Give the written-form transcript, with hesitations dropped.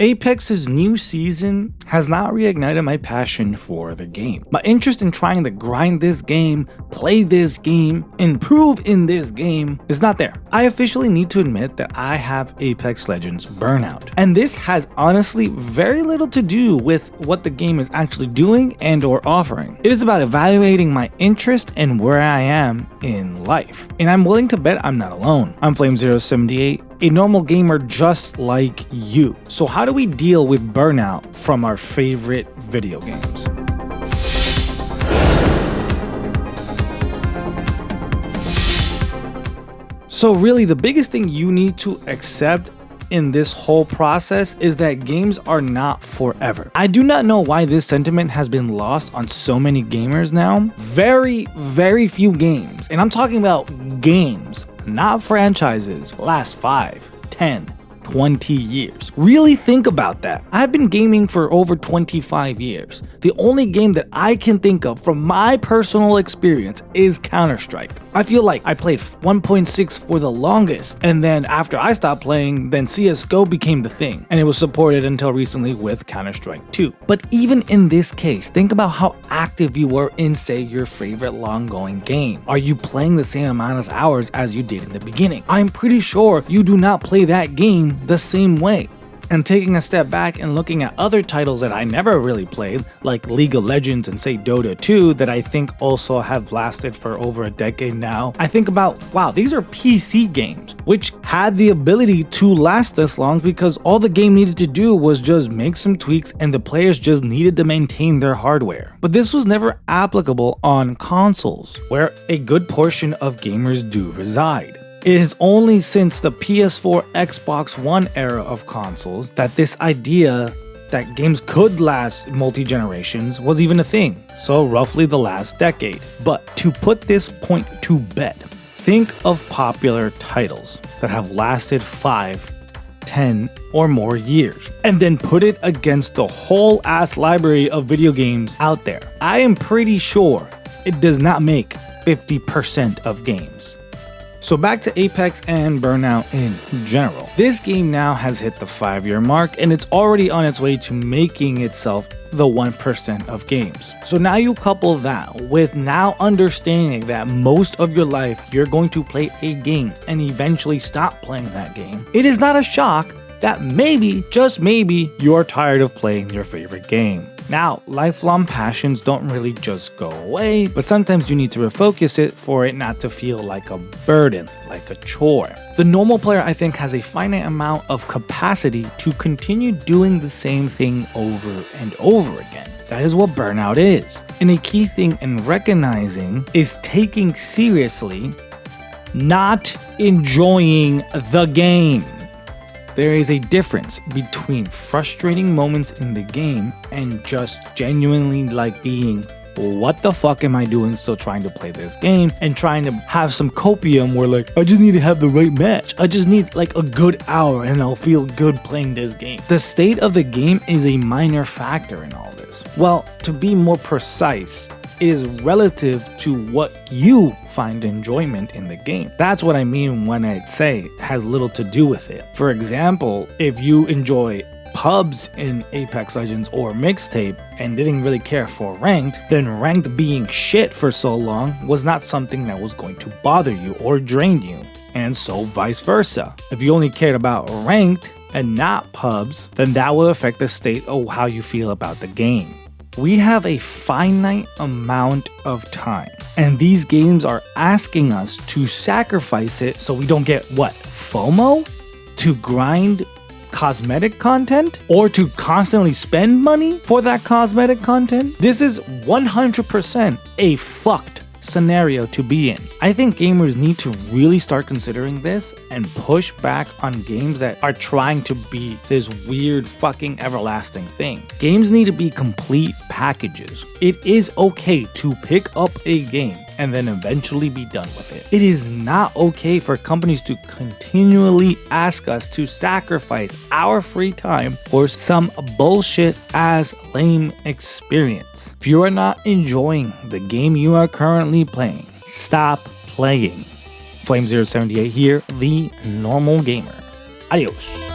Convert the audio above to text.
Apex's new season has not reignited my passion for the game. My interest in trying to grind this game, play this game, improve in this game is not there. I officially need to admit that I have Apex Legends Burnout. And this has honestly very little to do with what the game is actually doing and or offering. It is about evaluating my interest and where I am in life. And I'm willing to bet I'm not alone. I'm Flame078, a normal gamer just like you. So how do we deal with burnout from our favorite video games? So really, the biggest thing you need to accept in this whole process is that games are not forever. I do not know why this sentiment has been lost on so many gamers now. Very few games, and I'm talking about games, not franchises, last 5, 10, 20 years. Really think about that. I've been gaming for over 25 years. The only game that I can think of from my personal experience is Counter-Strike. I feel like I played 1.6 for the longest, and then after I stopped playing, then CSGO became the thing, and it was supported until recently with Counter-Strike 2. But even in this case, think about how active you were in, say, your favorite long-going game. Are you playing the same amount of hours as you did in the beginning? I'm pretty sure you do not play that game the same way. And taking a step back and looking at other titles that I never really played, like League of Legends and say Dota 2, that I think also have lasted for over a decade now, I think about, wow, these are PC games, which had the ability to last this long because all the game needed to do was just make some tweaks and the players just needed to maintain their hardware. But this was never applicable on consoles, where a good portion of gamers do reside. It is only since the PS4, Xbox One era of consoles that this idea that games could last multi-generations was even a thing, so roughly the last decade. But to put this point to bed, think of popular titles that have lasted 5, 10, or more years, and then put it against the whole ass library of video games out there. I am pretty sure it does not make 50% of games. So back to Apex and Burnout in general. This game now has hit the 5-year mark and it's already on its way to making itself the 1% of games. So now you couple that with now understanding that most of your life you're going to play a game and eventually stop playing that game. It is not a shock that maybe, just maybe, you're tired of playing your favorite game. Now, lifelong passions don't really just go away, but sometimes you need to refocus it for it not to feel like a burden, like a chore. The normal player, I think, has a finite amount of capacity to continue doing the same thing over and over again. That is what burnout is. And a key thing in recognizing is taking seriously, not enjoying the game. There is a difference between frustrating moments in the game and just genuinely like being, what the fuck am I doing still trying to play this game, and trying to have some copium where like, I just need to have the right match. I just need like a good hour and I'll feel good playing this game. The state of the game is a minor factor in all this. Well, to be more precise, is relative to what you find enjoyment in the game. That's what I mean when I say it has little to do with it. For example, if you enjoy pubs in Apex Legends or mixtape and didn't really care for ranked, then ranked being shit for so long was not something that was going to bother you or drain you, and so vice versa. If you only cared about ranked and not pubs, then that will affect the state of how you feel about the game. We have a finite amount of time, and these games are asking us to sacrifice it so we don't get what? FOMO? To grind cosmetic content? Or to constantly spend money for that cosmetic content? This is 100% a fucked scenario to be in. I think gamers need to really start considering this and push back on games that are trying to be this weird fucking everlasting thing. Games need to be complete packages. It is okay to pick up a game and then eventually be done with it. It is not okay for companies to continually ask us to sacrifice our free time for some bullshit ass lame experience. If you are not enjoying the game you are currently playing, stop playing. Flame078 here, the normal gamer. Adios.